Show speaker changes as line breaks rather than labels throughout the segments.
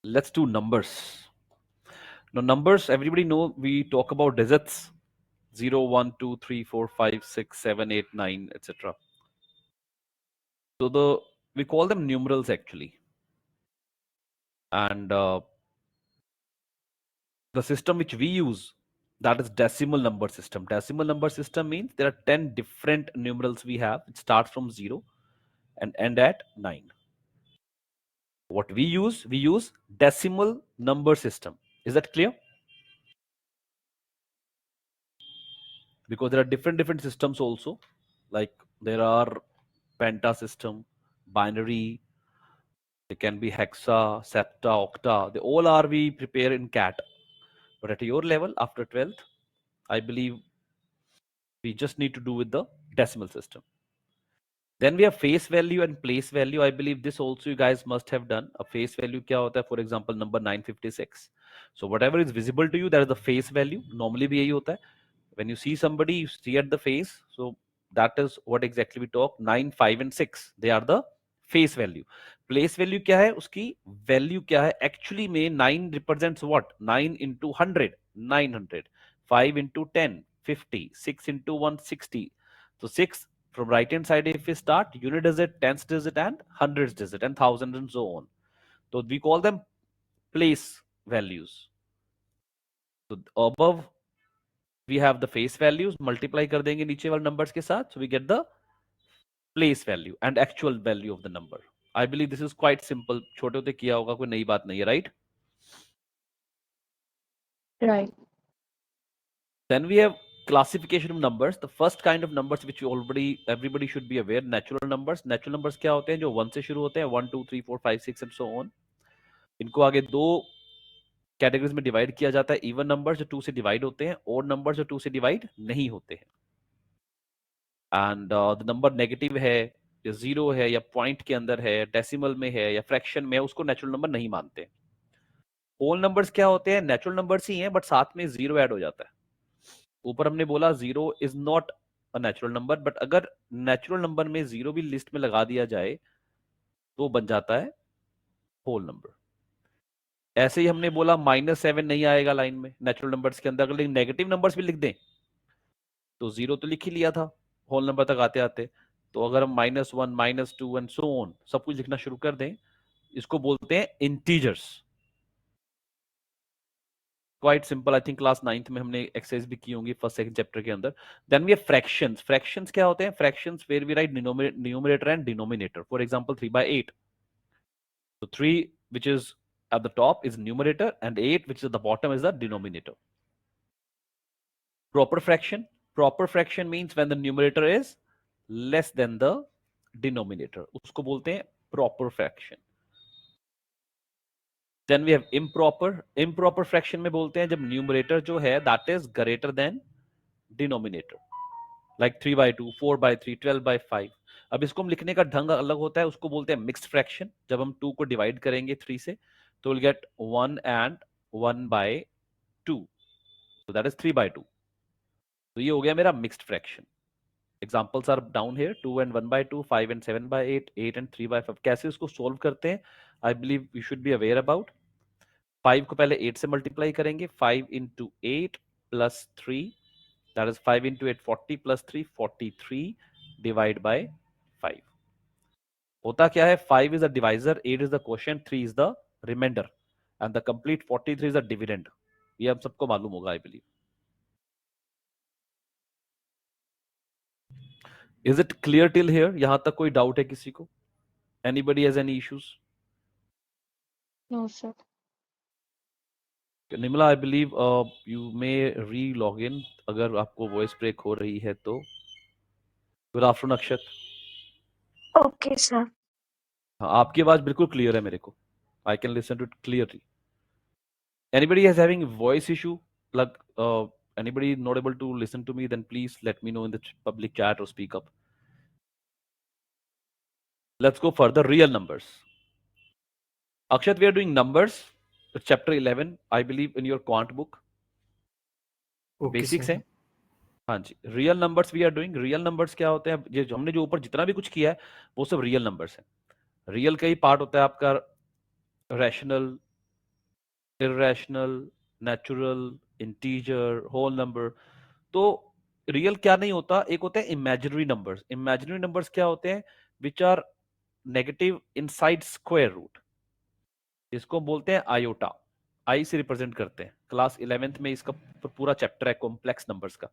Let's do numbers. Now, numbers, everybody know we talk about digits 0, 1, 2, 3, 4, 5, 6, 7, 8, 9, etc. So we call them numerals actually. And the system which we use, that is decimal number system. Decimal number system means there are 10 different numerals we have. It starts from 0 and end at 9. What we use decimal number system. Is that clear? Because there are different systems also, like there are penta system, binary, they can be hexa, septa, octa. They all are we prepare in cat. But at your level after 12th, I believe we just need to do with the decimal system. Then we have face value and place value. I believe this also you guys must have done. A face value kya hota hai? For example, number 956. So whatever is visible to you, that is the face value. Normally bhi yahi hota hai. When you see somebody, you see at the face. So that is what exactly we talk. 9, 5 and 6. They are the face value. Place value kya hai? Uski value kya hai? Actually mein 9 represents what? 9 into 100, 900. 5 into 10, 50. 6 into 1, 60. So 6 from right hand side, if we start unit digit, tens digit and hundreds digit and thousands and so on. So we call them place values. So above we have the face values, multiply कर देंगे नीचे वाले numbers के साथ, so we get the place value and actual value of the number. I believe this is quite simple. छोटे होते किया होगा, कोई नई बात नहीं है, right?
Right.
Then we have classification of numbers. The first kind of numbers which you already everybody should be aware, natural numbers. Natural numbers क्या होते हैं? जो 1 से शुरू होते हैं, 1 2 3 4 5 6 and so on. इनको आगे दो कैटेगरीज में डिवाइड किया जाता है. इवन नंबर जो 2 से डिवाइड होते हैं, और नंबर जो 2 से डिवाइड नहीं होते हैं. एंड द नंबर नेगेटिव है या जीरो है या पॉइंट के अंदर है, डेसिमल में है या फ्रैक्शन में है, उसको नेचुरल नंबर नहीं मानते. होल नंबर्स क्या होते हैं? नेचुरल नंबर्स ही हैं, बट साथ में जीरो ऐड हो जाता है. ऊपर हमने बोला zero is not a natural number, but अगर नेचुरल नंबर में जीरो भी लिस्ट में लगा दिया जाए तो बन जाता है होल नंबर. ऐसे ही हमने बोला -7 नहीं आएगा लाइन में नेचुरल नंबर्स के अंदर, अगर नेगेटिव नंबर्स भी लिख दें तो जीरो तो लिख ही लिया था होल नंबर तक आते आते. तो अगर हम -1 -2 एंड सो ऑन सब कुछ लिखना शुरू कर दें, इसको बोलते हैं integers. Quite simple. I think class 9th में हमने एक्सरसाइज भी की होंगी फर्स्ट सेकंड चैप्टर के अंदर. Then we have fractions. Fractions क्या होते हैं? Fractions where we write numerator and denominator. For example 3/8. So 3 which is at the top is numerator and 8 which is at the bottom is the denominator. Proper fraction. Proper fraction means when the numerator is less than the denominator. उसको बोलते हैं proper fraction. Then we have improper. Improper fraction में बोलते हैं जब numerator जो है that is greater than denominator. Like 3/2, 4/3, 12/5. अब इसको हम लिखने का ढंग अलग होता है, उसको बोलते हैं मिक्स्ड फ्रैक्शन. जब हम 2 को डिवाइड करेंगे 3 से तो will get 1 and 1/2. So that is 3/2. तो ये हो गया मेरा mixed fraction. Examples are down here. 2 and 1/2, 5 and 7/8, 8 and 3/5. कैसे इसको सोल्व करते हैं? I believe you should be aware about. 5 को पहले 8 से मल्टीप्लाई करेंगे. 5 into 8 plus 3, that is 5 into 8, 40 plus 3, 43 divide by 5. होता क्या है? 5 is the divisor, 8 is the quotient, 3 is the remainder and the complete 43 is the dividend. ये हम सबको मालूम होगा I believe. Is it clear till here? यहां तक कोई डाउट है किसी को? Anybody has any issues?
No, sir.
Nirmala I believe you may री लॉग इन अगर आपको वॉइस ब्रेक हो रही है तो. गुड आफ्टरनून अक्षत.
Okay, sir.
हाँ, आपकी आवाज बिल्कुल क्लियर है मेरे को. I can listen to it clearly. Anybody has having voice issue, like anybody not able to listen to me, then please let me know in the public chat or speak up. Let's go further. Real numbers. Akshat, we are doing numbers, chapter 11, I believe in your quant book.
Okay,
basics
sir.
है. हाँ जी. Real numbers we are doing. Real numbers क्या होते हैं? ये जो हमने जो ऊपर जितना भी कुछ किया है वो सब रियल नंबर्स है. रियल का ही पार्ट होता है आपका rational, irrational, natural, integer, whole number. तो रियल क्या नहीं होता, एक होते हैं इमेजिनरी नंबर्स। इमेजिनरी नंबर्स क्या होते हैं? Which are negative inside square root, इसको बोलते हैं आयोटा। आई से रिप्रेजेंट करते हैं। क्लास 11th में इसका पूरा चैप्टर है कॉम्प्लेक्स नंबर्स का,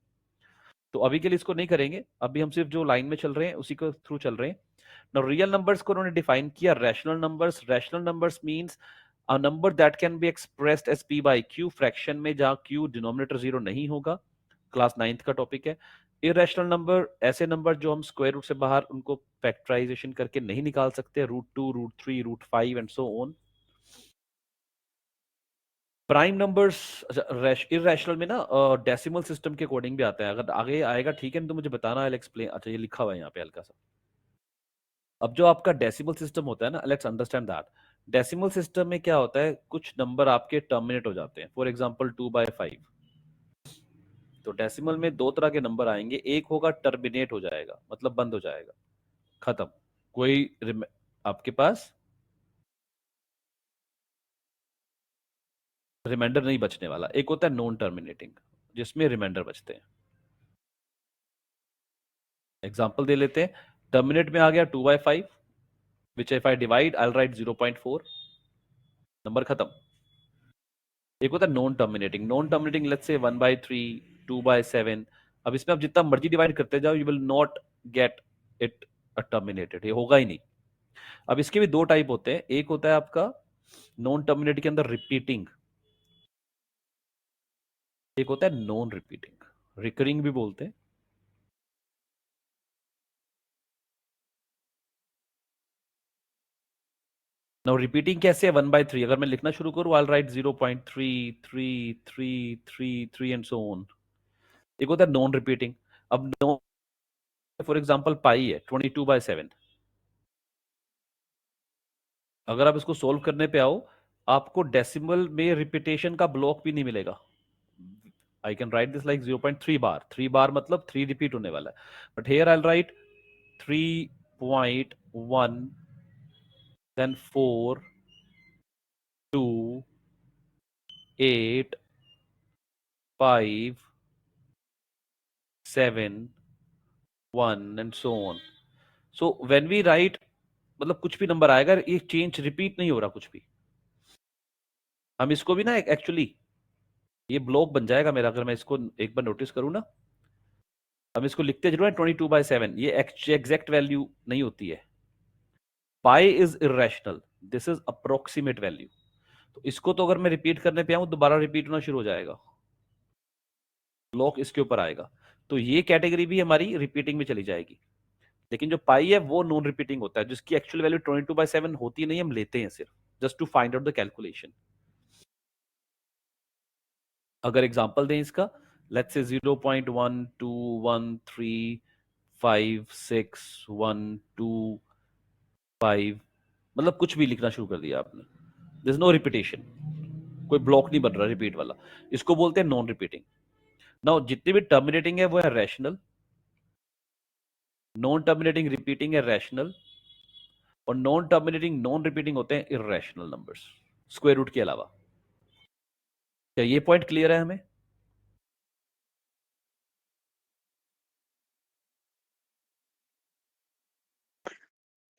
तो अभी के लिए इसको नहीं करेंगे। अभी हम सिर्फ जो लाइन में चल रहे हैं उसी के थ्रू चल रहे हैं। नाउ रियल नंबर्स को उन्होंने डिफाइन किया rational numbers. Rational numbers means a number that can be expressed as p by q, fraction में जहां q डिनोमिनेटर जीरो नहीं होगा। क्लास 9th का टॉपिक है। इरेशनल नंबर ऐसे नंबर जो हम स्क्वायर रूट से बाहर उनको फैक्टराइजेशन करके नहीं निकाल सकते, √2, √3, √5 and so on. Prime numbers irrational में ना डेसिमल सिस्टम के अकॉर्डिंग भी आता है। अगर आगे आएगा ठीक है, तो मुझे बताना, आई एक्सप्लेन। अच्छा, ये लिखा हुआ है यहाँ पे हल्का सा। अब जो आपका डेसिमल सिस्टम होता है ना, let's understand that. Decimal system में क्या होता है, कुछ नंबर आपके टर्मिनेट हो जाते हैं। For example 2/5। तो डेसिमल में दो तरह के नंबर आएंगे, एक होगा टर्मिनेट हो जाएगा, मतलब बंद हो जाएगा, खत्म, कोई आपके पास रिमाइंडर नहीं बचने वाला। एक होता है नॉन टर्मिनेटिंग, जिसमें रिमाइंडर बचते हैं। एग्जांपल दे लेते हैं। टर्मिनेट में आ गया 2/5, which if I divide I right 0.4, number खत्म। एक होता है non terminating. Non terminating let's say 1/3, 2/7। अब इसमें आप जितना मर्जी डिवाइड करते जाओ, you will not get it terminated, ये होगा ही नहीं। अब इसके भी दो टाइप होते हैं। एक होता है आपका नॉन टर्मिनेट के अंदर रिपीटिंग, एक होता है नॉन रिपीटिंग, रिकरिंग भी बोलते हैं। नाउ रिपीटिंग कैसे है? 1/3 अगर मैं लिखना शुरू करूं, आई राइट 0.33333 एंड सो ऑन। एक होता है नॉन रिपीटिंग। अब नॉन, फॉर एग्जांपल पाई है 22/7। अगर आप इसको सोल्व करने पे आओ, आपको डेसिमल में रिपीटेशन का ब्लॉक भी नहीं मिलेगा। I can write this like 0.3 बार। 3 बार मतलब 3 रिपीट होने वाला है। But here I right 3.1, then 4, 2, 8, 5, 7, 1 and so on. So when we write, मतलब कुछ भी नंबर आएगा, ये चेंज रिपीट नहीं हो रहा कुछ भी। हम इसको भी ना एक्चुअली ये ब्लॉक बन जाएगा मेरा, अगर मैं इसको एक बार नोटिस करूं ना। हम इसको लिखते जरूर है 22/7, ये एग्जैक्ट वैल्यू नहीं होती है। Pi is irrational, this is approximate value. तो इसको तो अगर मैं रिपीट करने पे आऊं, दोबारा रिपीट होना शुरू हो जाएगा, ब्लॉक इसके ऊपर आएगा। तो ये कैटेगरी भी हमारी रिपीटिंग में चली जाएगी। लेकिन जो पाई है वो नॉन रिपीटिंग होता है, जिसकी एक्चुअल वैल्यू 22/7 होती नहीं, हम लेते हैं सिर्फ just to find out the calculation. अगर एग्जांपल दें इसका, लेट्स से 0.121356125, मतलब कुछ भी लिखना शुरू कर दिया आपने, देयर इज नो रिपीटेशन, कोई ब्लॉक नहीं बन रहा रिपीट वाला, इसको बोलते हैं नॉन रिपीटिंग। नाउ जितनी भी टर्मिनेटिंग है वो है रैशनल, नॉन टर्मिनेटिंग रिपीटिंग है रैशनल, और नॉन टर्मिनेटिंग नॉन रिपीटिंग होते हैं इररेशनल नंबर्स, स्क्वायर रूट के अलावा। क्या ये पॉइंट क्लियर है हमें?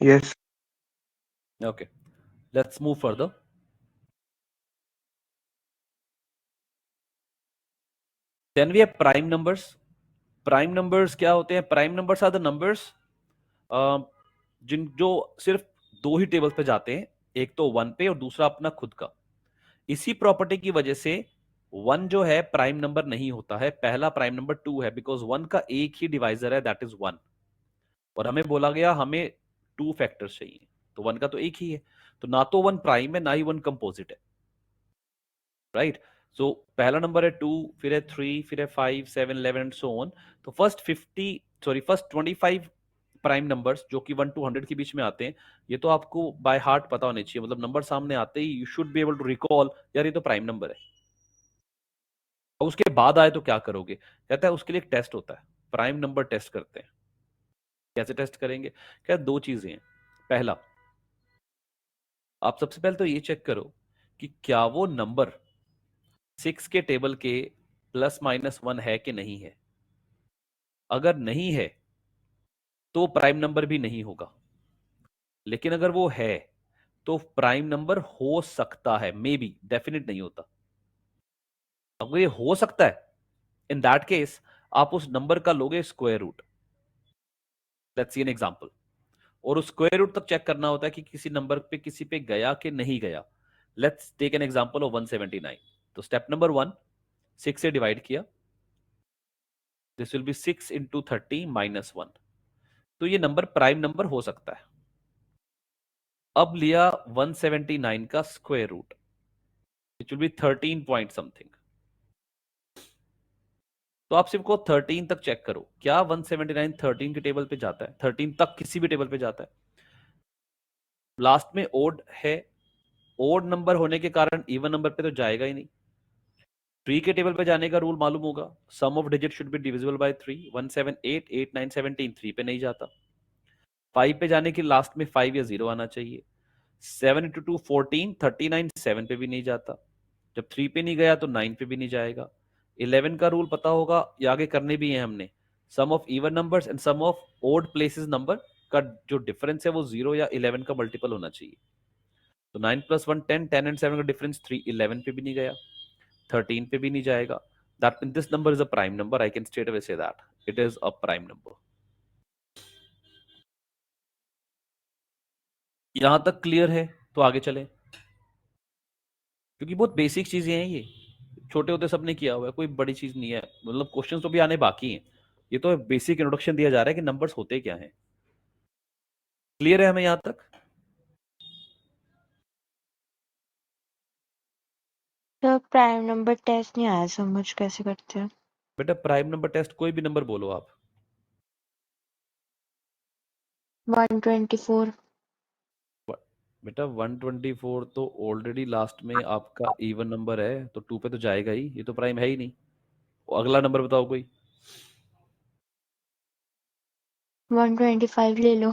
Yes.
Okay, let's move further. Then we have prime numbers. Prime numbers क्या होते हैं? Prime numbers are the numbers जो सिर्फ दो ही टेबल पे जाते हैं, एक तो 1 पे और दूसरा अपना खुद का। इसी प्रॉपर्टी की वजह से 1 जो है प्राइम नंबर नहीं होता है, पहला प्राइम नंबर 2 है, बिकॉज 1 का एक ही डिवाइजर है, दैट इज 1। और हमें बोला गया हमें 2 फैक्टर्स चाहिए, तो 1 का तो एक ही है, तो ना तो 1 प्राइम है ना ही 1 कंपोजिट है, राइट। सो पहला नंबर है 2, फिर है 3, फिर है 5, 7, 11 एंड सो ऑन। तो फर्स्ट 25 प्राइम नंबर्स जो कि 1 to 100 के बीच में आते हैं, ये तो आपको बाय हार्ट पता होने चाहिए, मतलब नंबर सामने आते ही you should be able to recall, यार ये तो प्राइम नंबर है। और उसके बाद आए तो क्या करोगे? कहता है उसके लिए एक टेस्ट होता है, प्राइम नंबर टेस्ट करते हैं। कैसे टेस्ट करेंगे? कहता है दो चीजें हैं। पहला, आप सबसे पहले तो ये चेक करो कि क्या वो नंबर 6 के टेबल के +-1 है कि नहीं है। अगर नहीं है तो प्राइम नंबर भी नहीं होगा, लेकिन अगर वो है तो प्राइम नंबर हो सकता है, मे बी, डेफिनेट नहीं होता। अगर ये हो सकता है, इन दैट केस आप उस नंबर का लोगे square root. Let's see an example. और उस स्क्वायर रूट तक चेक करना होता है कि किसी नंबर पे किसी पे गया कि नहीं गया। Let's take an example of 179। तो स्टेप नंबर 1, 6 से डिवाइड किया, दिस विल बी 6 इंटू 30 -1। तो ये नंबर प्राइम नंबर हो सकता है। अब लिया 179 का square root, it will be 13 point something. तो आप सिर्फ को 13 तक चेक करो, क्या 179 13 के टेबल पे जाता है? 13 तक किसी भी टेबल पे जाता है। लास्ट में ओड है, ओड नंबर होने के कारण इवन नंबर पे तो जाएगा ही नहीं। 3 के टेबल पे जाने का रूल मालूम होगा, sum of digit should be divisible by 3। 178 8 9 17 3 पे नहीं जाता। 5 पे जाने के लास्ट में 5 या 0 आना चाहिए। 7 इंटू 2 14, 39 7 पे भी नहीं जाता। जब 3 पे नहीं गया तो 9 पे भी नहीं जाएगा। 11 का रूल पता होगा, ये आगे करने भी है हमने। Sum of even numbers and sum of odd places number का जो डिफरेंस है वो 0 या 11 का मल्टीपल होना चाहिए। तो 9 + 1 10, 10 एंड 7 का डिफरेंस 3, 11 पे भी नहीं गया, 13 पे भी नहीं जाएगा। That this number is a prime number. I can straight away say that it is a prime number. यहां तक क्लियर है? तो आगे चले, क्योंकि बहुत बेसिक चीजें हैं ये, छोटे होते सबने किया हुआ है, कोई बड़ी चीज नहीं है। मतलब क्वेश्चंस तो भी आने बाकी हैं, ये तो बेसिक इंट्रोडक्शन दिया जा रहा है कि नंबर्स होते क्या हैं। क्लियर है हमें यहां तक?
तो प्राइम नंबर टेस्ट नहीं आया समझ, कैसे करते हैं?
बेटा प्राइम नंबर टेस्ट कोई भी नंबर बोलो आप।
124।
बेटा 124 तो ऑलरेडी लास्ट में आपका इवन नंबर है, तो 2 पे तो जाएगा ही, ये तो प्राइम है ही नहीं। अगला नंबर बताओ कोई।
125 ले लो।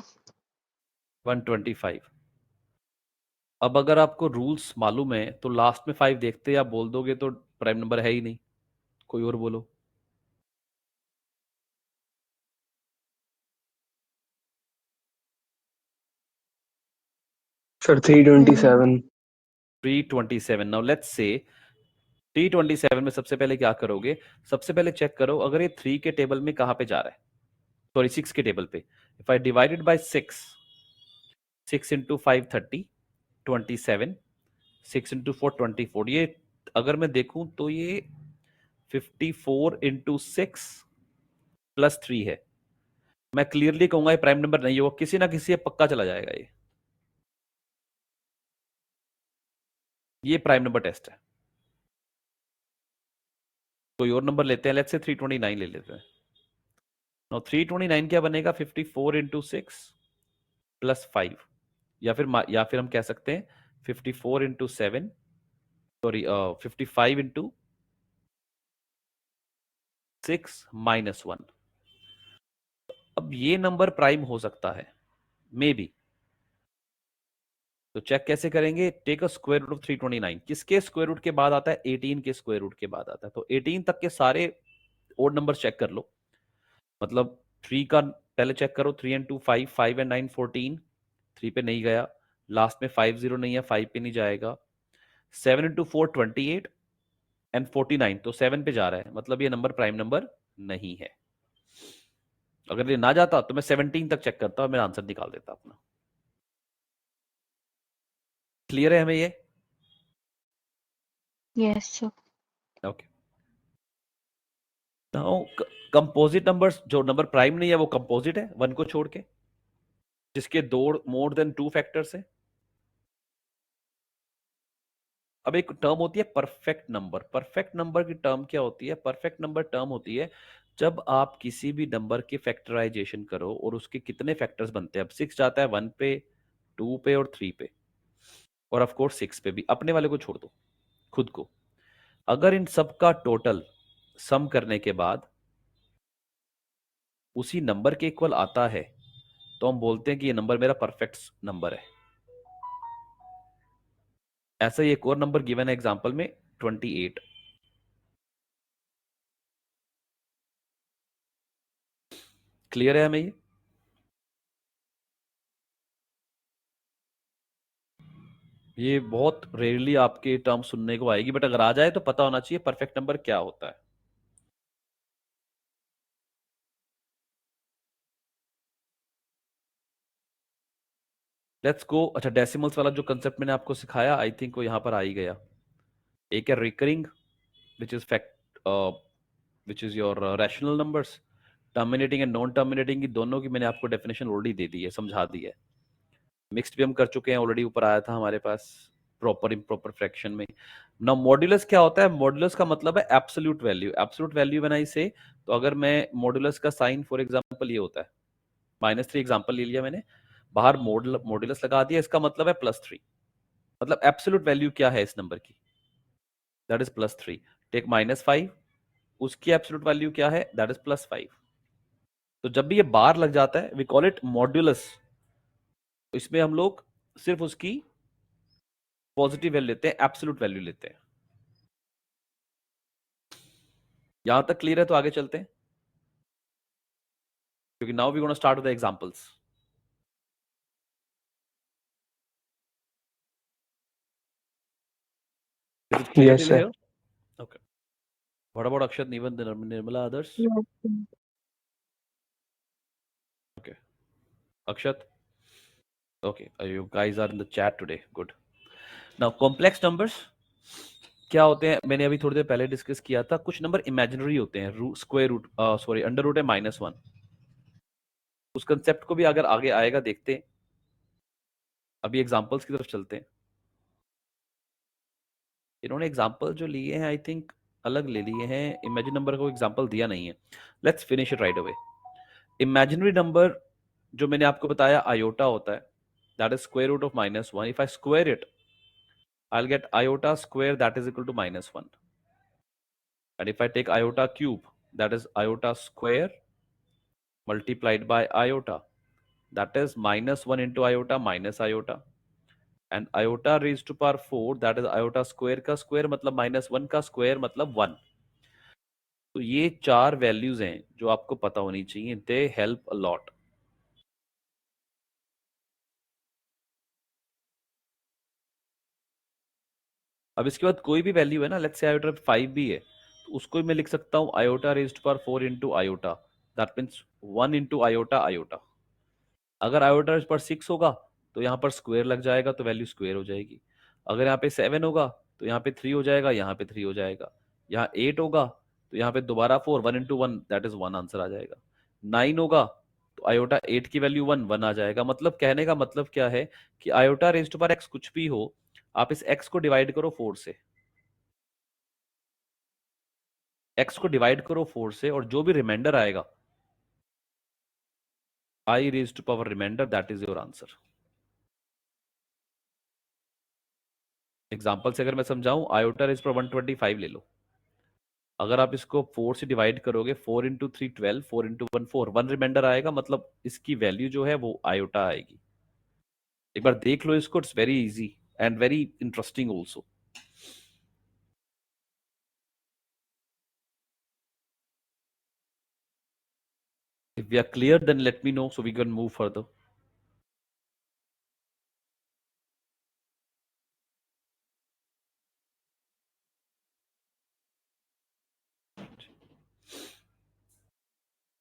125। अब अगर आपको रूल्स मालूम है तो लास्ट में 5 देखते या बोल दोगे तो प्राइम नंबर है ही नहीं। कोई और बोलो।
Sir, 327.
327। नाउ लेट्स से 327 में सबसे पहले क्या करोगे? सबसे पहले चेक करो अगर ये 3 के टेबल में कहां पे जा रहा है, सॉरी 6 के टेबल पे। If I divided by 6, 6 into 5 30, 27, 6 into 4 24। ये अगर मैं देखूं तो ये 54 इंटू 6 +3 है। मैं क्लियरली कहूंगा ये प्राइम नंबर नहीं होगा, किसी ना किसी पक्का चला जाएगा ये प्राइम नंबर टेस्ट है। कोई और नंबर लेते हैं, लेट्स से 329 ले लेते हैं। नाउ 329 क्या बनेगा? 54 इंटू 6 +5, या फिर हम कह सकते हैं 54 इंटू 7, सॉरी 55 इंटू 6 -1। अब ये नंबर प्राइम हो सकता है, मे बी। तो चेक कैसे करेंगे? Take a square root of 329। किसके स्क्वायर रूट के बाद आता है? 18 के स्क्वायर रूट के बाद आता है। तो 18 तक के सारे ओड नंबर चेक कर लो। मतलब 3 का पहले चेक करो, 3 एंड 2 5, 5 एंड 9 14, 3 पे नहीं गया। लास्ट में 5 0 नहीं है, 5 पे नहीं जाएगा। 7 इंटू 4 28 एंड 49, तो 7 पे जा रहा है, मतलब ये नंबर प्राइम नंबर नहीं है। अगर ये ना जाता तो मैं 17 तक चेक करता और मेरा आंसर निकाल देता अपना। क्लियर है हमें ये?
Yes sir.
Okay. Now composite numbers, जो नंबर प्राइम नहीं है वो कंपोजिट है, 1 को छोड़ के, जिसके दो मोर देन 2 फैक्टर्स है। अब एक टर्म होती है परफेक्ट नंबर। परफेक्ट नंबर की टर्म क्या होती है? परफेक्ट नंबर टर्म होती है जब आप किसी भी नंबर की फैक्टराइजेशन करो और उसके कितने फैक्टर्स बनते हैं। अब 6 जाता है 1 पे, 2 पे और 3 पे, और ऑफ कोर्स 6 पे भी। अपने वाले को छोड़ दो, खुद को। अगर इन सब का टोटल सम करने के बाद उसी नंबर के इक्वल आता है तो हम बोलते हैं कि ये नंबर मेरा परफेक्ट नंबर है। ऐसा ही एक और नंबर गिवन है एग्जांपल में 28। क्लियर है हमें ये बहुत रेयरली आपके टर्म सुनने को आएगी, बट अगर आ जाए तो पता होना चाहिए परफेक्ट नंबर क्या होता है। Let's go. अच्छा, डेसिमल्स वाला जो कंसेप्ट मैंने आपको सिखाया आई थिंक वो यहां पर आ ही गया। एक है recurring which is fact which is your rational numbers. Terminating and non terminating की दोनों की मैंने आपको डेफिनेशन ऑलरेडी दे दी है, समझा दी है। मिक्स्ड भी हम कर चुके हैं ऑलरेडी, ऊपर आया था हमारे पास प्रॉपर इम्प्रॉपर फ्रैक्शन में। ना मॉड्यूलस क्या होता है? मॉड्यूलस का मतलब है एब्सोल्यूट वैल्यू। एब्सोल्यूट वैल्यू बनाई से, तो अगर मैं मॉड्यूलस का साइन फॉर एग्जांपल ये होता है -3 एग्जांपल ले लिया मैंने, बाहर मॉड्यूलस लगा दिया, इसका मतलब है +3। मतलब एब्सोल्यूट वैल्यू क्या है इस नंबर की? That is +3। टेक -5, उसकी एब्सोल्यूट वैल्यू क्या है? That is +5। तो जब भी ये बार लग जाता है वी कॉल इट मॉड्यूलस। इसमें हम लोग सिर्फ उसकी पॉजिटिव वैल्यू लेते हैं, एब्सोल्यूट वैल्यू लेते हैं। यहां तक क्लियर है? तो आगे चलते हैं, क्योंकि now we gonna start with the examples. Is it clear
Yes,
till
sir.
Here? Okay. What about Akshat, Nivan, Nirmala, others?
Yes.
Okay, Akshat, okay, you guys are in the chat today, good. Now complex numbers क्या होते हैं? मैंने अभी थोड़ी देर पहले discuss किया था। कुछ नंबर इमेजिनरी होते हैं, square root, sorry, under root है -1। उस कंसेप्ट को भी अगर आगे आएगा देखते हैं। अभी एग्जांपल्स की तरफ चलते हैं। इन्होंने एग्जांपल जो लिए हैं आई थिंक अलग ले लिए हैं, इमेजिन नंबर को एग्जांपल दिया नहीं है। Let's finish it right away. Imaginary number जो मैंने आपको बताया आयोटा होता है, that is square root of -1। If I square it I will get iota square that is equal to -1। And if I take iota cube, that is iota square multiplied by iota, that is -1 into iota minus iota, and iota raised to power 4, that is iota square का square मतलब -1 का square मतलब 1। तो ये चार values हैं जो आपको पता होनी चाहिए, दे हेल्प अ लॉट। अब इसके बाद कोई भी वैल्यू है ना, लेट्स से आयोटा 5 भी है, तो उसको मैं लिख सकता हूँ iota raised power 4 into iota, that means 1 into iota iota. अगर आयोटा पर 6 होगा तो यहाँ पर स्क्वायर लग जाएगा, तो वैल्यू स्क्वायर हो जाएगी। अगर यहाँ पे 7 होगा तो यहाँ पे 3 हो जाएगा, यहाँ पे 3 हो जाएगा। यहाँ 8 होगा तो यहाँ पे दोबारा 4, 1 इंटू 1 दैट इज 1 आंसर आ जाएगा। 9 होगा तो आयोटा 8 की वैल्यू 1 1 आ जाएगा। मतलब कहने का मतलब क्या है कि आयोटा रेज्ड पर एक्स कुछ भी हो, आप इस एक्स को डिवाइड करो 4 से, एक्स को डिवाइड करो 4 से, और जो भी रिमाइंडर आएगा I raise to power reminder, that is your answer. Example से अगर मैं समझाऊं, आयोटा रेज पर 125 ले लो, अगर आप इसको 4 से डिवाइड करोगे, 4 इंटू 3 12, 4 इंटू 1 4, 1 रिमाइंडर आएगा, मतलब इसकी वैल्यू जो है वो आयोटा आएगी। एक बार देख लो इसको, it's very easy and very interesting also. If we are clear, then let me know so we can move further.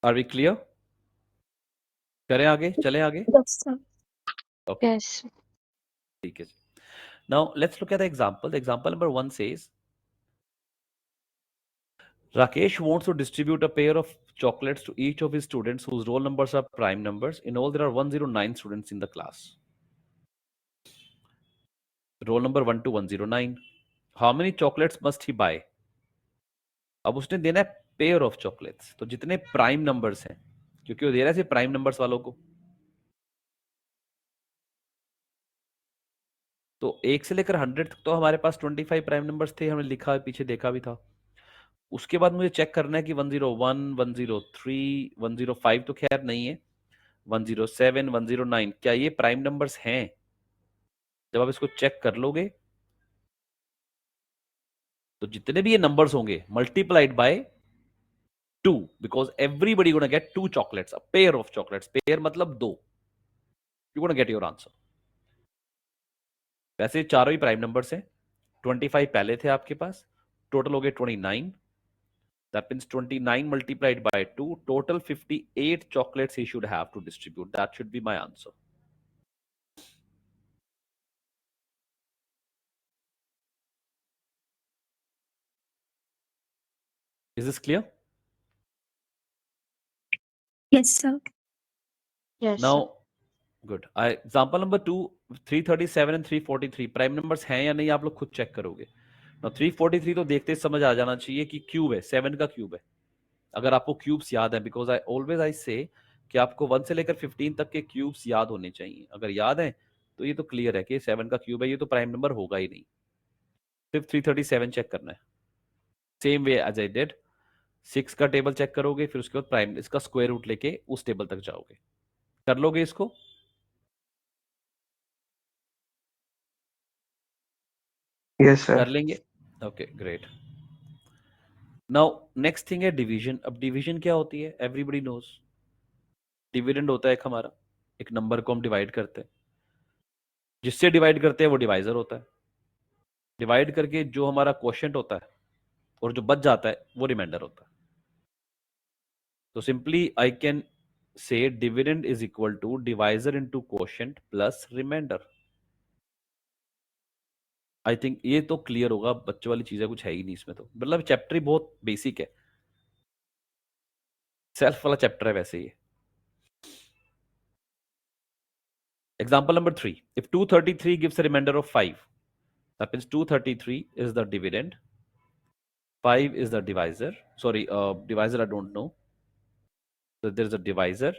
Are we clear? करें आगे, चलें आगे?
Yes, sir.
Okay,
Yes.
ठीक है। Now let's look at the example. The example number 1 says Rakesh wants to distribute a pair of chocolates to each of his students whose roll numbers are prime numbers. In all, there are 109 students in the class. Roll number 1 to 109. How many chocolates must he buy? अब उसने देना है pair of chocolates, तो जितने prime numbers हैं, क्योंकि वो दे रहा है सिर्फ प्राइम नंबर्स वालों को, तो 1 से लेकर 100 तक तो हमारे पास 25 प्राइम नंबर्स थे, हमने लिखा पीछे देखा भी था। उसके बाद मुझे चेक करना है कि 101, 103, 105 तो खैर नहीं है, 107, 109 क्या ये प्राइम नंबर्स हैं? जब आप इसको चेक कर लोगे तो जितने भी ये नंबर्स होंगे multiplied by 2 because everybody gonna get 2 chocolates, a pair of chocolates. Pair मतलब 2. You gonna get your answer. वैसे चारों ही प्राइम नंबर से 25 पहले थे आपके पास, टोटल हो गए 29. That means 29 multiplied by 2, total 58 chocolates he should have to distribute. That should be my answer. Is this clear?
Yes, sir.
Yes,
Now,
sir.
good. Example number 2, 337 and 343 prime numbers हैं या नहीं आप लोग खुद check करोगे. Now 343 तो देखते ही समझ आ जाना चाहिए कि क्यूब है, 7 का क्यूब है. अगर आपको क्यूब्स याद है, बिकॉज आई से कि आपको 1 से लेकर 15 तक के क्यूब्स याद होने चाहिए. अगर याद है तो ये तो क्लियर है कि 7 का क्यूब है, ये तो प्राइम नंबर होगा ही नहीं. सिर्फ 337 चेक करना है. Same way as I did, 6 का टेबल चेक करोगे, फिर उसके बाद प्राइम इसका स्क्वायर रूट लेके उस टेबल तक जाओगे. कर लोगे इसको?
Yes, sir.
कर लेंगे. Okay, great. Now next thing है डिवीजन. अब डिवीजन क्या होती है? Everybody knows. डिविडेंड होता है एक हमारा, एक नंबर को हम डिवाइड करते हैं, जिससे डिवाइड करते हैं वो डिवाइजर होता है. डिवाइड करके जो हमारा क्वोशिएंट होता है और जो बच जाता है वो रिमाइंडर होता है. तो simply I can say dividend is equal to divisor into quotient plus remainder. I think ये तो क्लियर होगा. बच्चों वाली चीजें कुछ है ही नहीं इसमें, तो मतलब चैप्टर ही बहुत बेसिक है, सेल्फ वाला चैप्टर है वैसे ये. Example number 3. If 233 gives a remainder of 5, that means 233 is the dividend, 5 is the divisor. Sorry, divisor I don't know. So there is a divisor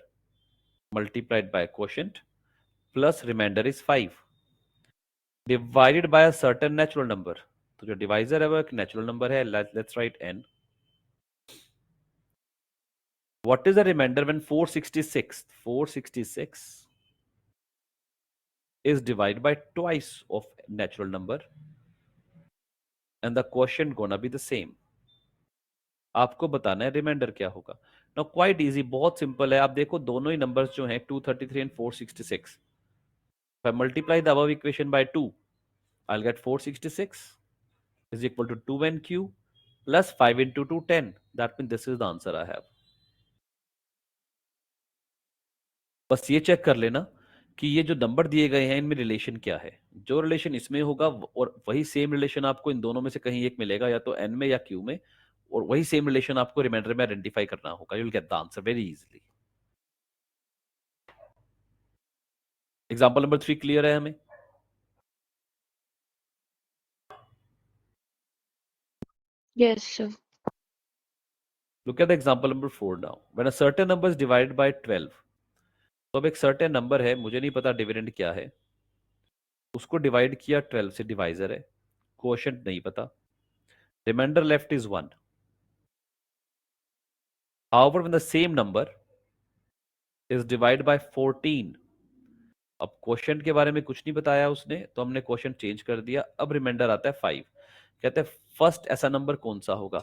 multiplied by a quotient plus remainder is 5 divided by a certain natural number. तो जो divisor है वो एक natural number है. Let's write n. What is the remainder when 466 is divided by twice of natural number and the quotient gonna be the same. आपको बताना है reminder क्या होगा. नाउ क्वाइट इजी, बहुत सिंपल है. आप देखो दोनों ही नंबर्स जो हैं 233 and 466, if I multiply the above equation by 2, I'll get 466 is equal to 2nq plus 5 into 2, 10. That means this is the answer I have. बस ये चेक कर लेना कि ये जो नंबर दिए गए हैं इनमें रिलेशन क्या है. जो रिलेशन इसमें होगा और वही सेम रिलेशन आपको इन दोनों में से कहीं एक मिलेगा, या तो एन में या क्यू में, और वही सेम रिलेशन आपको रिमाइंडर में आइडेंटिफाई करना होगा. You will get the answer very easily. Example number 3 clear है हमें?
Yes, sir.
Look at the example number 4 now. When a certain number is divided by 12, तो अब एक certain number है, मुझे नहीं पता डिविडेंड क्या है, उसको डिवाइड किया 12 से, डिवाइजर है, क्वोशिएंट नहीं पता, remainder left is 1. However, when the same number is divided by 14, अब क्वोशिएंट के बारे में कुछ नहीं बताया उसने, तो हमने क्वोशिएंट चेंज कर दिया. अब रिमाइंडर आता है 5. कहते हैं फर्स्ट ऐसा नंबर कौन सा होगा.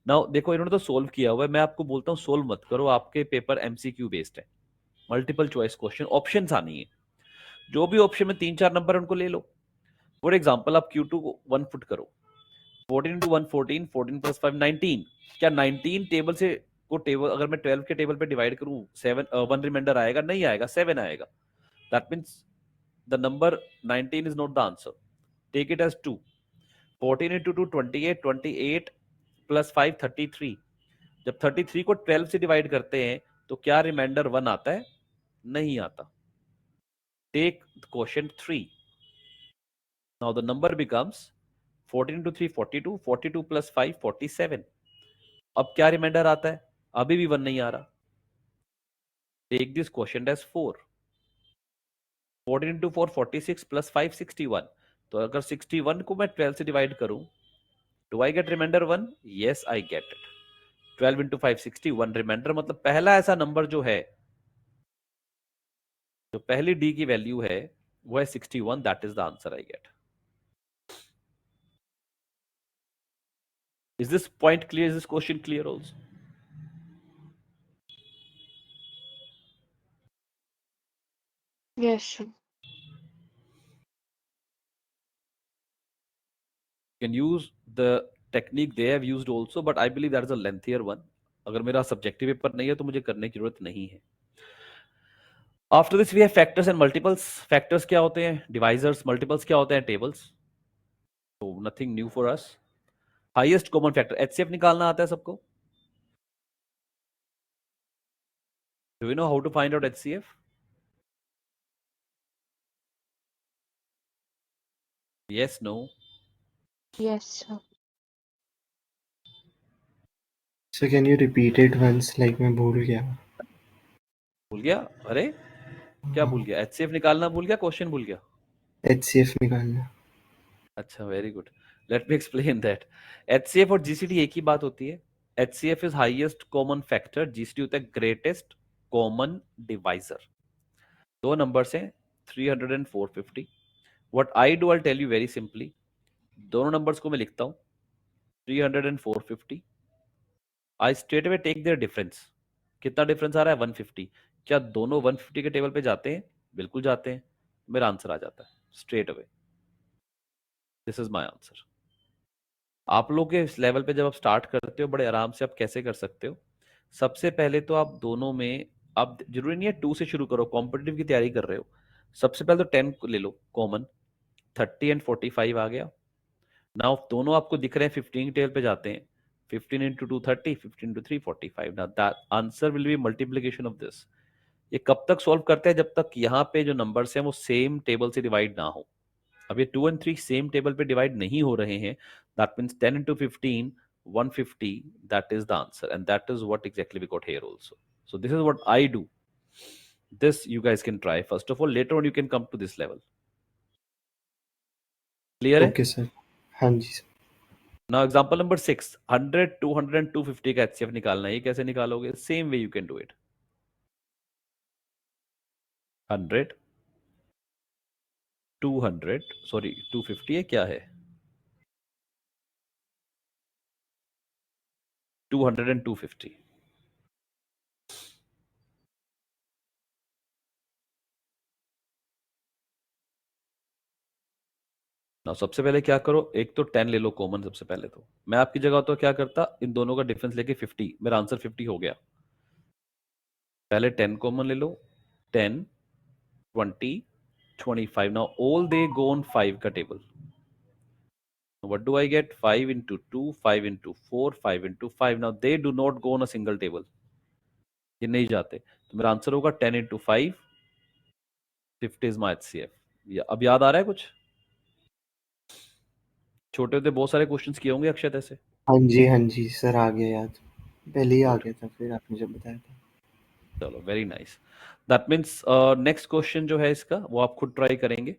नाउ देखो इन्होंने तो सोल्व किया हुआ है, मैं आपको बोलता हूँ सोल्व मत करो, आपके पेपर एमसीक्यू बेस्ड है, मल्टीपल चॉइस क्वेश्चन, ऑप्शंस आनी है. जो भी ऑप्शन में 3-4 नंबर उनको ले लो. फॉर एग्जांपल आप Q2 को 1 फुट करो, 14 इंटू 1 14, 14 प्लस 5 19. क्या 19 टेबल से को टेबल अगर मैं 12 के टेबल पे डिवाइड करूं 7 1 रिमाइंडर आएगा? नहीं आएगा, 7 आएगा. That means the number 19 is not the answer. Take it as 2. 14 into 2 28, 28 plus 5 33. जब 33 को 12 से डिवाइड करते हैं तो क्या रिमाइंडर 1 आता है? नहीं आता. Take question 3. Now the number becomes 14 into 3 42, 42 plus 5 47. अब क्या रिमाइंडर आता है? अभी भी 1 नहीं आ रहा. Take this question as 4. 14 into 4 46 plus 5 61. तो अगर 61 को मैं 12 से डिवाइड करूं, do I get remainder 1? Yes I get it. 12 into 5 61 remainder, मतलब पहला ऐसा नंबर जो है, जो पहली डी की वैल्यू है वो है 61. That is the answer I get. Is this point clear? Is this question clear also?
Yes, sir.
You can use the technique they have used also, but I believe that is a lengthier one. अगर मेरा subjective paper नहीं है तो मुझे करने की जरूरत नहीं है. After this we have factors and multiples. Factors क्या होते हैं? Divisors. Multiples क्या होते हैं? Tables. So nothing new for us. Highest common factor. HCF निकालना आता है सबको? Do you know how to find out HCF? Yes, no.
Yes, sir.
So can you repeat it once? Like मैं भूल गया.
भूल गया? अरे क्या भूल गया? HCF निकालना भूल गया? क्वेश्चन भूल गया?
HCF निकालना.
अच्छा, very good. Let me explain that. HCF और GCD एक ही बात होती है. HCF is highest common factor, GCD होता है ग्रेटेस्ट कॉमन डिवाइजर. दो नंबर्स हैं 300 and 450. What I do, I tell you very simply. दोनों नंबर्स को मैं लिखता हूं 300 and 450. I straight away take their difference. कितना डिफरेंस आ रहा है? 150. क्या दोनों 150 के टेबल पे जाते हैं? बिल्कुल जाते हैं. मेरा आंसर आ जाता है straight away. This is my answer. आप लोग के इस लेवल पे जब आप स्टार्ट करते हो बड़े आराम से आप कैसे कर सकते हो? सबसे पहले तो आप दोनों में, आप जरूरी नहीं है 2 से शुरू करो, कॉम्पिटिटिव की तैयारी कर रहे हो. सबसे पहले तो 10 ले लो कॉमन. 30 एंड 45 आ गया. नाउ दोनों आपको दिख रहे हैं 15 टेबल पे जाते हैं. 15 into 2 30, 15 into 3 45. Now that answer will be multiplication of this. ये कब तक सॉल्व करते हैं? जब तक यहाँ पे जो नंबर्स हैं वो सेम टेबल से डिवाइड ना हो. अब ये 2 एंड 3 सेम टेबल पे डिवाइड नहीं हो रहे हैं. That means 10 into 15, 150. That is the answer, and that is what exactly we got here also. So this is what I do. This you guys can try. First of all, later on you can come to this level. Clear है?
Okay sir. हाँ जी sir.
Now example number 6. 100, 200 and 250 का HCF निकालना है. ये कैसे निकालोगे? Same way you can do it. 100, 200, sorry 250 है क्या है? 200 and 250. ना सबसे पहले क्या करो, एक तो 10 ले लो कॉमन. सबसे पहले तो मैं आपकी जगह तो क्या करता, इन दोनों का डिफरेंस लेके 50. मेरा आंसर 50 हो गया. पहले 10 कॉमन ले लो. 10, 20, 25. Now all they go on 5 का table. What do I get? 5 into 2, 5 into 4, 5 into 5. Now they do not go on a single table. ये नहीं जाते. तो मेरा आंसर होगा 10 into 5, 50 is my HCF. अब याद आ रहा है कुछ? छोटे होते बहुत सारे क्वेश्चंस किए होंगे अक्षय ऐसे.
हाँ जी सर आ गया याद. पहले ही आ
Good.
गया था फिर आपने जब बताया था.
चलो very nice. That means next question जो है इसका वो आप खुद ट्राई करेंगे.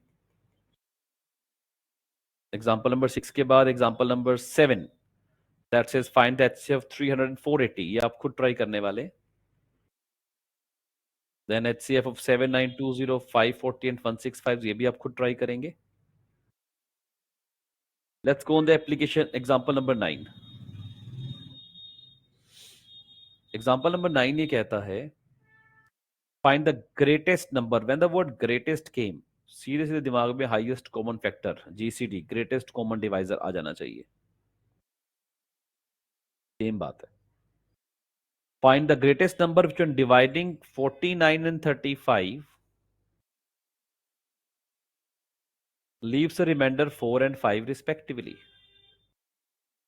एग्जाम्पल नंबर 6 के बाद example number 7 that says find the HCF 300 and 480. ये आप खुद ट्राई करने वाले. Then HCF of 7920, 540 and 165. ये भी आप खुद ट्राई करेंगे. Let's go on the application. Example number 9. Example number 9 ये कहता है find the greatest number. When the word greatest came, सीधे सीधे दिमाग में highest common factor GCD, greatest common divisor आ जाना चाहिए. सेम बात है. Find the greatest number which when dividing 49 and 35 leaves a remainder 4 and 5 respectively.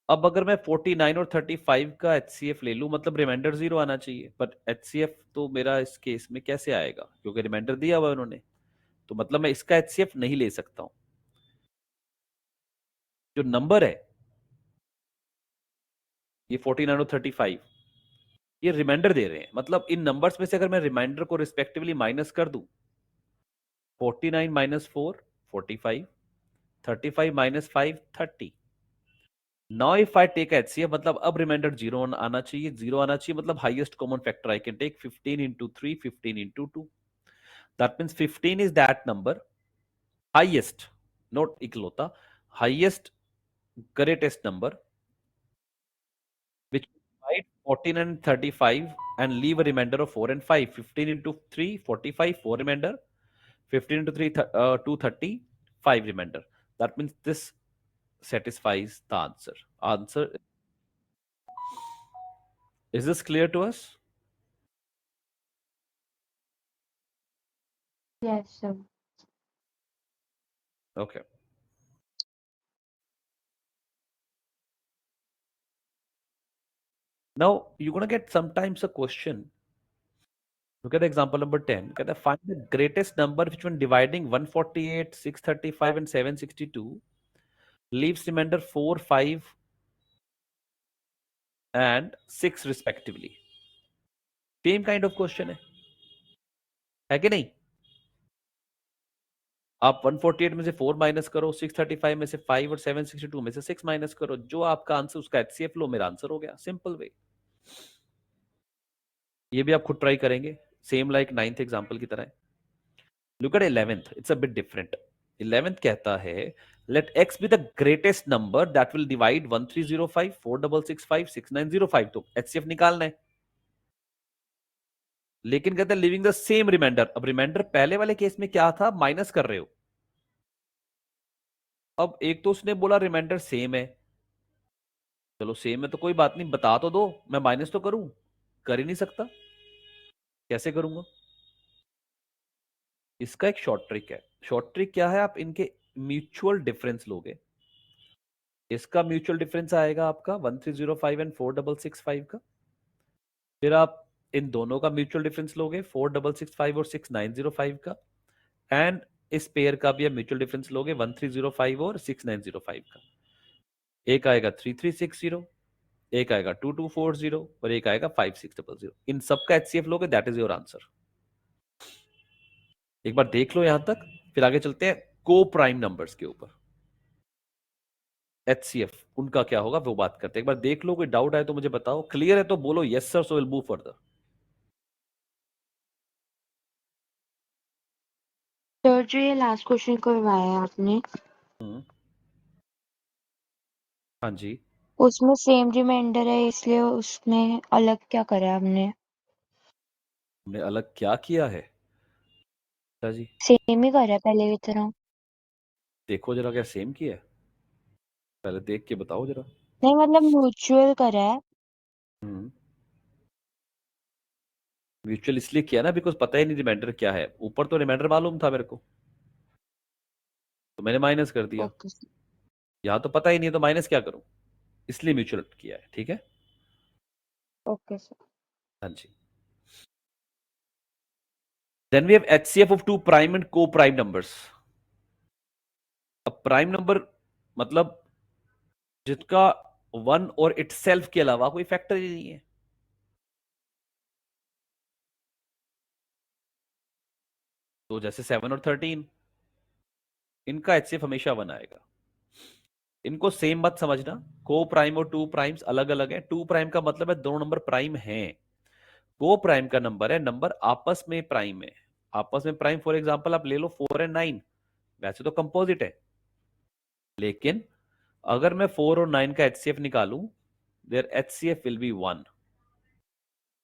अब अगर मैं 49 और 35 का HCF ले लूं, मतलब रिमाइंडर 0 आना चाहिए. बट HCF तो मेरा इस केस में कैसे आएगा? क्योंकि रिमाइंडर दिया हुआ उन्होंने. तो मतलब मैं इसका HCF नहीं ले सकता हूं. जो नंबर है ये 49 और 35, ये रिमाइंडर दे रहे हैं. मतलब इन नंबर्स में से अगर मैं रिमाइंडर को रिस्पेक्टिवली माइनस कर दूं, 49 minus 4, 45, 35 minus 5, 30. Now if I take HCF, मतलब अब रिमाइंडर 0 आना चाहिए. 0 आना चाहिए मतलब highest common factor I can take 15 into 3, 15 into 2. That means 15 is that number. Highest, not इकलौता, highest greatest number 14 and 35 and leave a remainder of 4 and 5. 15 into 3, 45, 4 remainder. 15 into 3, 230, 5 remainder. That means this satisfies the answer. Answer. Is this clear to us?
Yes, sir.
Okay. Now you're gonna get sometimes a question. Look at example number 10. Can I find the greatest number which when dividing 148, 635 and 762 leaves remainder 4, 5 and 6 respectively. Same kind of question है कि नहीं? आप 148 में से 4 minus करो, 635 में से 5 और 762 में से 6 माइनस करो, जो आपका आंसर उसका एचसीएफ लो, मेरा आंसर हो गया. Simple way. ये भी आप खुद ट्राई करेंगे, सेम लाइक 9th एग्जांपल की तरह. Look at 11th, it's a bit different. 11th कहता है let x be the greatest number that will divide 1305, 4665, 6905. तो एचसीएफ निकालना है. लेकिन कहते हैं लिविंग द सेम रिमाइंडर. अब रिमाइंडर पहले वाले केस में क्या था, माइनस कर रहे हो. अब एक तो उसने बोला रिमाइंडर सेम है. चलो सेम है तो कोई बात नहीं, बता तो दो, मैं माइनस तो करूं. कर ही नहीं सकता. कैसे करूंगा? इसका एक शॉर्ट ट्रिक है. शॉर्ट ट्रिक क्या है, आप इनके म्यूचुअल डिफरेंस लोगे. इसका म्यूचुअल डिफरेंस आएगा आपका 1305 एंड 4665 का. फिर आप इन दोनों का म्यूचुअल डिफरेंस लोगे 4665 और 6905 का. एंड इस पेयर का भी आप म्यूचुअल डिफरेंस लोगे 1305 और 6905 का. एक आएगा 3360, एक आएगा 2240 और एक आएगा 5600. इन सबका एचसीएफ लोगे, दैट इज योर आंसर. एक बार देख लो यहां तक, फिर आगे चलते हैं को प्राइम नंबर्स के ऊपर. एचसीएफ उनका क्या होगा वो बात करते हैं. एक बार देख लो, कोई डाउट आए तो मुझे बताओ. क्लियर है तो बोलो yes sir, so will move further.
Sir जो ये लास्ट क्वेश्चन करवाया है आपने,
हाँ जी.
उसमें सेम रिमाइंडर है, इसलिए उसमें अलग क्या करा है हमने?
हमने अलग क्या किया है? अच्छा जी,
सेम ही करा है पहले की तरह.
देखो जरा क्या सेम किया है, पहले देख के बताओ जरा.
नहीं मतलब म्यूचुअल करा है.
म्यूचुअल इसलिए किया ना बिकॉज पता ही नहीं रिमाइंडर क्या है. ऊपर तो रिमाइंडर मालूम था मेरे को, तो मैंने माइनस कर दिया.
Okay sir.
यहाँ तो पता ही नहीं है तो माइनस क्या करूं, इसलिए म्यूचुअल किया है. ठीक है.
Okay sir.
हाँ जी. Then we have HCF of two prime and coprime numbers. अब प्राइम नंबर मतलब जिसका वन और इटसेल्फ के अलावा कोई फैक्टर ही नहीं है. तो जैसे 7 और 13, इनका एचसीएफ हमेशा वन आएगा. इनको सेम मत समझना. को प्राइम और टू प्राइम्स अलग अलग है. टू प्राइम का मतलब है दोनों नंबर प्राइम हैं. को प्राइम का नंबर है नंबर आपस में प्राइम है. आपस में प्राइम फॉर एग्जांपल आप ले लो 4 एंड 9, वैसे तो कंपोजिट है, लेकिन अगर मैं 4 और 9 का एचसीएफ निकालूं, देयर एचसीएफ विल बी 1.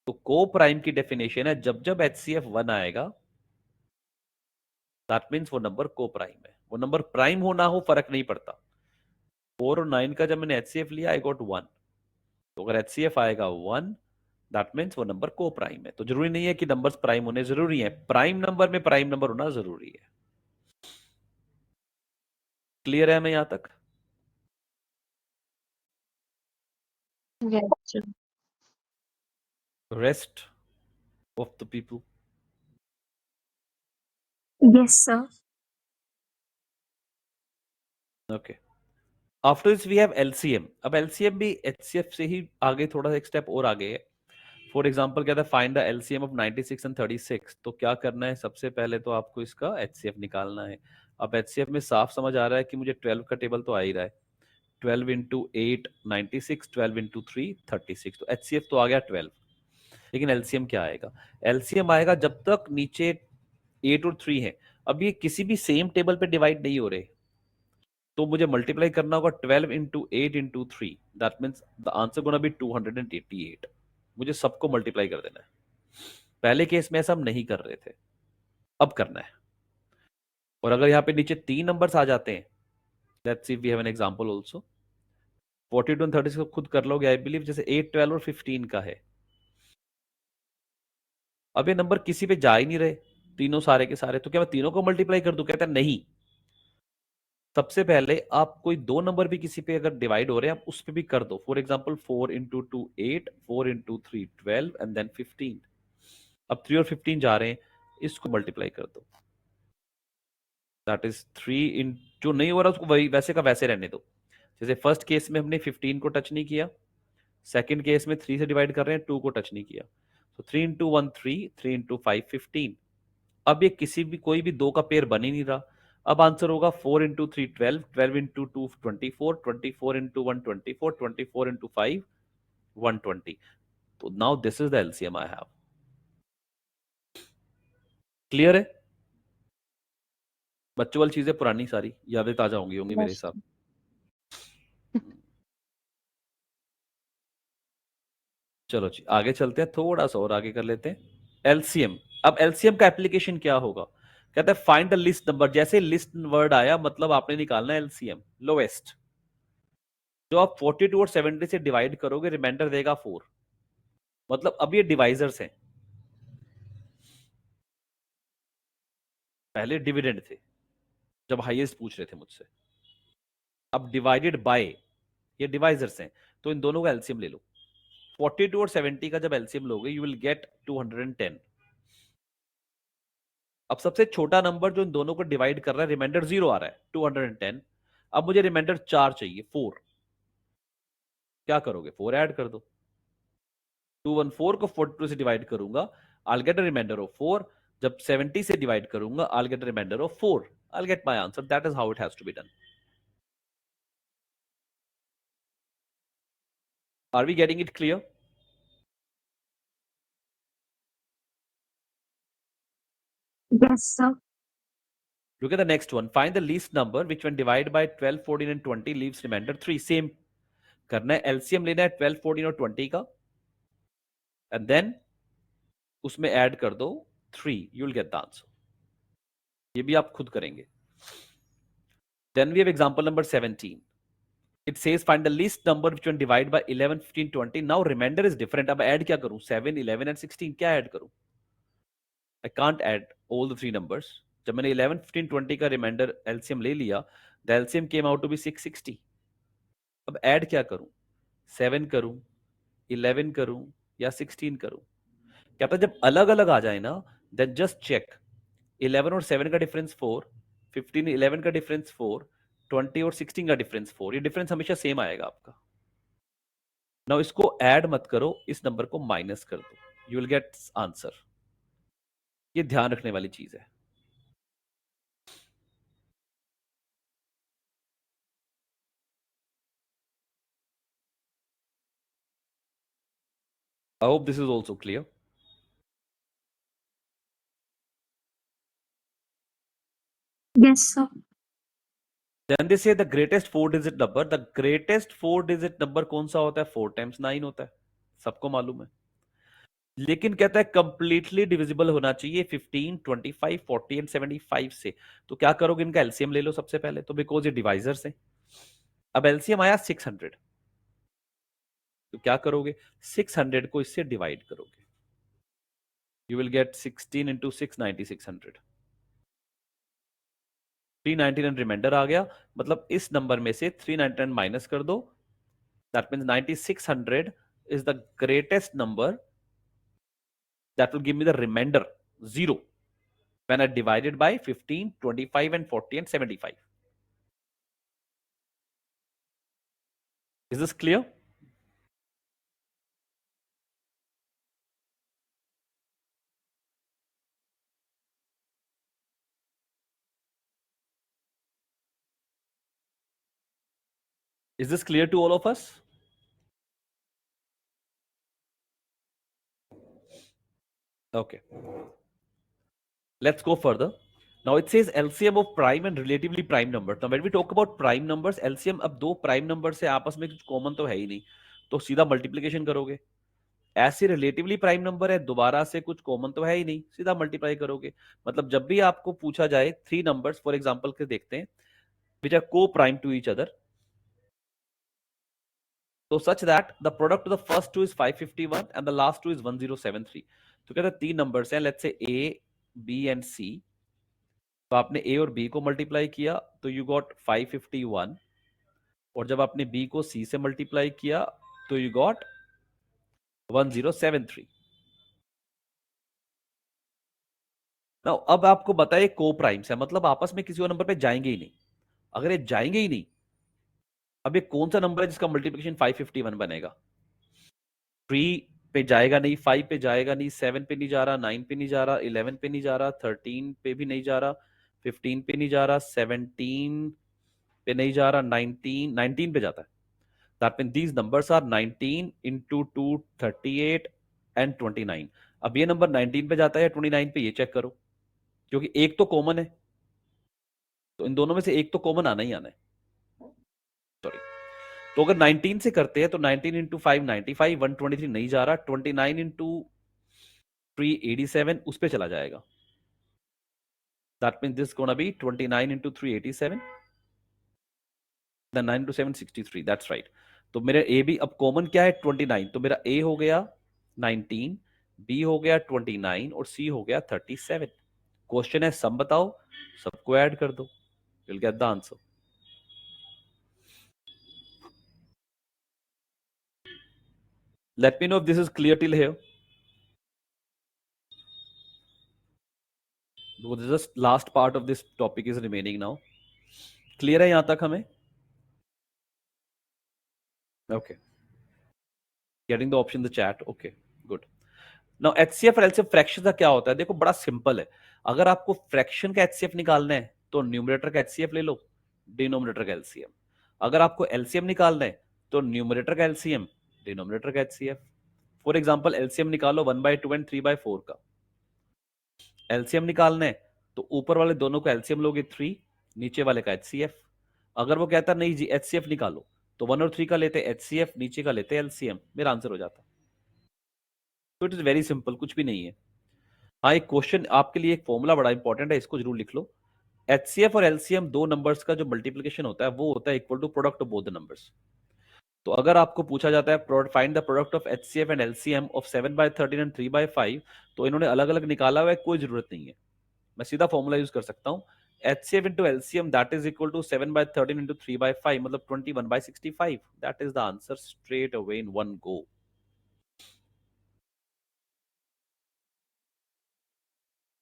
तो को प्राइम की डेफिनेशन है जब जब एचसीएफ 1 आएगा, दैट मीन्स वो नंबर को प्राइम है. वो नंबर प्राइम हो ना हो फर्क नहीं पड़ता. 4 और 9 का जब मैंने एचसीएफ लिया, आई गॉट 1. तो अगर एचसीएफ आएगा 1, दैट मीन्स वो नंबर को प्राइम है. तो जरूरी नहीं है कि नंबर्स प्राइम होने जरूरी है, प्राइम नंबर में प्राइम नंबर होना जरूरी है. क्लियर है मैं यहां तक?
Yes sir.
Rest of the people.
Yes, sir.
Okay. After this we have LCM. अब एलसीएम भी एचसीएफ से ही आगे, थोड़ा सा एक स्टेप और आगे है. फॉर एग्जांपल कहता है find the LCM of 96 and 36. तो क्या करना है, सबसे पहले तो आपको इसका एचसीएफ निकालना है. अब एचसीएफ में साफ समझ आ रहा है कि मुझे 12 का टेबल तो आ ही रहा है. 12 इंटू 8 96, 12 इंटू 3 36. तो एचसीएफ तो आ गया 12. लेकिन एलसीएम क्या आएगा? एलसीएम आएगा जब तक नीचे 8 और 3 है. अब ये किसी भी सेम टेबल पे डिवाइड नहीं हो रहे, तो मुझे मल्टीप्लाई करना होगा 12 into 8 into 3. That means the answer gonna be 288. मुझे सबको मल्टीप्लाई कर देना है। पहले केस में ऐसा हम नहीं कर रहे थे, अब करना है। और अगर यहाँ पे नीचे 3 नंबर्स आ जाते हैं, let's see we have an example also, 42 और 36 को खुद कर लोगे आई बिलीव, जैसे 8, 12 और 15 का है। अब ये नंबर किसी पे जा ही नहीं रहे, तीनों सारे के सारे, तो क्या मैं तीनों को मल्टीप्लाई कर दूं? कहता है नहीं, सबसे पहले आप कोई दो नंबर भी किसी पे अगर डिवाइड हो रहे हैं आप उस पे भी कर दो। For example 4 into 2 8, 4 into 3 12 and then 15। अब 3 और 15 जा रहे हैं, इसको मल्टीप्लाई कर दो, दैट इज 3 इन, जो नहीं हो रहा उसको वही वैसे का वैसे रहने दो। जैसे फर्स्ट केस में हमने 15 को टच नहीं किया, सेकंड केस में 3 से डिवाइड कर रहे हैं, 2 को टच नहीं किया, तो 3 इंटू 1 3, 3 इंटू 5 15। अब ये किसी भी कोई भी दो का पेयर बन ही नहीं रहा। अब आंसर होगा 4 इंटू 3 12, 12 इंटू 2 24, 24 इंटू 1 24, 24 इंटू 5 120। तो now this is the LCM I have. Clear है? बच्चों वाली चीजें पुरानी सारी यादें ताजा होंगी मेरे
बस
हिसाब। चलो जी आगे चलते हैं, थोड़ा सा और आगे कर लेते हैं एलसीएम। अब एलसीएम का एप्लीकेशन क्या होगा? कहते हैं फाइंड द लिस्ट नंबर। जैसे लिस्ट वर्ड आया मतलब आपने निकालना है एलसीएम, लोएस्ट। जो आप 42 और 70 से डिवाइड करोगे रिमाइंडर देगा 4। मतलब अब ये डिवाइजर्स हैं, पहले डिविडेंड थे जब हाईएस्ट पूछ रहे थे मुझसे, अब डिवाइडेड बाय, ये डिवाइजर्स हैं। तो इन दोनों का एलसीएम ले लो। 42 और 70 का जब एलसीएम लोगे यू विल गेट 210। अब सबसे छोटा नंबर जो इन दोनों को डिवाइड कर रहा है, रिमाइंडर 0 आ रहा है 210। अब मुझे रिमाइंडर 4 चाहिए, 4। क्या करोगे? 4 ऐड कर दो। 214 को 42 से डिवाइड करूंगा, I'll get a remainder of 4। जब 70 से डिवाइड करूंगा I'll get a remainder of 4। I'll get my answer। That is how it has to be done। Are we getting it clear?
Yes, sir.
Look at the next one। Find the least number which when divided by 12, 14 and 20 leaves remainder 3। Same करना है, LCM लेना है 12, 14 और 20 का, and then उसमें add कर दो 3, you will get the answer. ये भी आप खुद करेंगे। Then we have example number 17। It says find the least number which when divide by 11, 15, 20। Now remainder is different। अब ऐड क्या करूं? 7, 11 and 16 क्या ऐड करूं? I can't add all the three numbers। जब मैंने 11, 15, 20 का रिमाइंडर एलसीएम ले लिया, the LCM came out to be 660। अब ऐड क्या करूं? 7 करूं, 11 करूं या 16 करूं? क्या पता जब अलग अलग आ जाए ना, देन जस्ट चेक। 11 और 7 का डिफरेंस 4, 15 11 का डिफरेंस 4, 20 और 16 का डिफरेंस 4। ये डिफरेंस हमेशा सेम आएगा आपका। नाउ इसको ऐड मत करो, इस नंबर को माइनस कर दो, यू विल गेट आंसर। ये ध्यान रखने वाली चीज है। I hope this is also clear।
Yes, sir.
Then they say the greatest 4 digit number। the greatest 4 digit number कौन सा होता है? 4 times 9 होता है, सबको मालूम है। लेकिन कहता है कंप्लीटली डिविजिबल होना चाहिए 15, 25, 40 एंड 75 से। तो क्या करोगे? इनका एलसीएम ले लो सबसे पहले, तो बिकॉज ये डिवाइजर्स हैं। अब एलसीएम आया 600, तो क्या करोगे? 600 को इससे डिवाइड करोगे, you will get 16 into 6 9600। 399 reminder आ गया, मतलब इस नंबर में से 399 माइनस कर दो, that means 9600 is the greatest number that will give me the remainder 0 when I divided by 15, 25 and 40 and 75। Is this clear? Is this clear to all of us? Okay, let's go further। Now it says LCM of prime and relatively prime numbers। Now when we talk about prime numbers, LCM अब दो prime numbers से आपस में कुछ common तो है ही नहीं, तो सीधा multiplication करोगे। ऐसे रिलेटिवली प्राइम नंबर है, दोबारा से कुछ कॉमन तो है ही नहीं, सीधा मल्टीप्लाई करोगे। मतलब जब भी आपको पूछा जाए 3 नंबर्स फॉर एग्जांपल के देखते हैं which are co-prime to each other, so such that the product of the first two is 551 and the last two is 1073। तो कहते हैं 3 नंबर्स हैं, let's say A, B and C। तो आपने A और B को मल्टीप्लाई किया तो यू गॉट 551, और जब आपने B को C से मल्टीप्लाई किया तो यू गॉट 1073। नाउ अब आपको बताइए को प्राइम्स है, मतलब आपस में किसी और नंबर पे जाएंगे ही नहीं। अगर ये जाएंगे ही नहीं, अब ये कौन सा नंबर है जिसका मल्टीप्लिकेशन 551 बनेगा? 3 पे जाएगा नहीं, 5 पे जाएगा नहीं, 7 पे नहीं जा रहा, 9 पे नहीं जा रहा, 11 पे नहीं जा रहा, 13 पे भी नहीं जा रहा, 15 पे नहीं जा रहा, 17 पे नहीं जा रहा, 19 पे जाता है। That mean these numbers are 19 into 2 38 and 29। अब ये नंबर 19 पे जाता है या 29 पे, ये चेक करो, क्योंकि एक तो कॉमन है, तो इन दोनों में से एक तो कॉमन आना ही आना है। सॉरी, तो अगर 19 से करते हैं तो 19 इंटू 5 95, 123 नहीं जा रहा, 29 इंटू 3 87 उस पे चला जाएगा। That mean this gonna be 29 into 3 87, then 9 into 7 63, that's right. तो मेरा ए भी अब कॉमन क्या है 29, तो मेरा ए हो गया 19, बी हो गया 29 और सी हो गया 37। क्वेश्चन है सम बताओ, सबको ऐड कर दो, you'll get the answer। Let me know if this is clear till here। Because just last part of this topic is remaining now। Clear है यहां तक हमें? Okay, getting the option in the chat। Okay, good। Now HCF और LCF fraction का क्या होता है? देखो बड़ा सिंपल है। अगर आपको फ्रैक्शन का HCF निकालना है तो न्यूमरेटर का HCF ले लो, डिनोमिनेटर का LCM। अगर आपको LCM निकालना है तो न्यूमरेटर का LCM, डिनोमिनेटर का HCF। फॉर एग्जांपल LCM निकालो 1/2 एंड 3/4 का। LCM निकालना है तो ऊपर वाले दोनों का LCM लोगे 3, नीचे वाले का HCF। अगर वो कहता नहीं जी HCF निकालो, तो 1 और 3 का लेते HCF, नीचे का लेते LCM, मेरा आंसर हो जाता। तो इट इज वेरी सिंपल, कुछ भी नहीं है। हाँ, एक क्वेश्चन आपके लिए, एक फॉर्मूला बड़ा इंपॉर्टेंट है, इसको जरूर लिख लो। HCF और LCM दो नंबर्स का जो मल्टीप्लिकेशन होता है वो होता है equal to product of both the numbers. तो अगर आपको पूछा जाता है find the product of HCF and LCM of 7/13 and 3/5, तो इन्होंने अलग अलग निकाला हुआ है, कोई जरूरत नहीं है, मैं सीधा फॉर्मूला यूज कर सकता हूँ। HCF into LCM that is equal to 7/13 into 3/5, मतलब 21/65। That is the answer straight away in one go।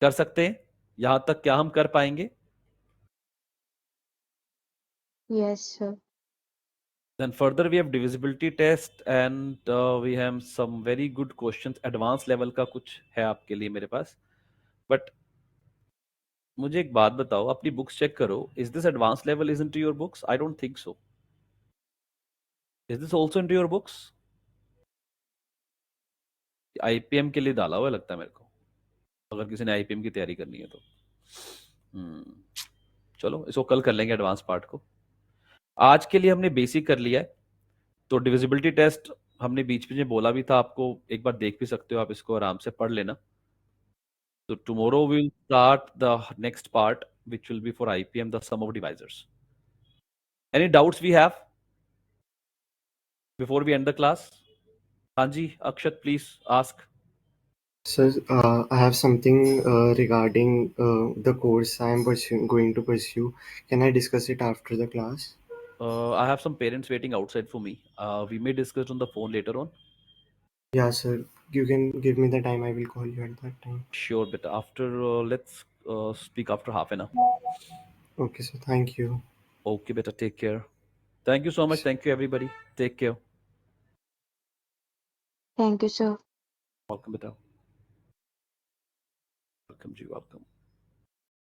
कर सकते हैं? यहां तक क्या हम कर पाएंगे?
Yes, sir.
Then further we have divisibility test and we have some very good questions। advanced level का कुछ है आपके लिए मेरे पास, but मुझे एक बात बताओ, अपनी बुक्स चेक करो, is this advance level is into your books? I don't think so. Is this also into your books? IPM के लिए डाला हुआ लगता है मेरे को, अगर किसी ने आईपीएम की तैयारी करनी है तो। चलो इसको कल कर लेंगे एडवांस पार्ट को। आज के लिए हमने बेसिक कर लिया है, तो डिविजिबिलिटी टेस्ट हमने बीच में बोला भी था आपको, एक बार देख भी सकते हो आप, इसको आराम से पढ़ लेना। तो tomorrow will start the next part which will be for IPM, the sum of divisors। Any doubts we have before we end the class? हाँ जी अक्षत, please ask।
Sir, I have something regarding the course I am going to pursue. Can I discuss it after the class?
I have some parents waiting outside for me। We may discuss on the phone later on।
Yeah, sir. You can give me the time. I will call you at that time.
Sure, but after let's speak after half an hour।
Okay, sir. Thank you.
Okay, beta, take care। Thank you so much। Thank you everybody। Take care।
Thank you, sir.
Welcome, beta। Welcome ji, welcome।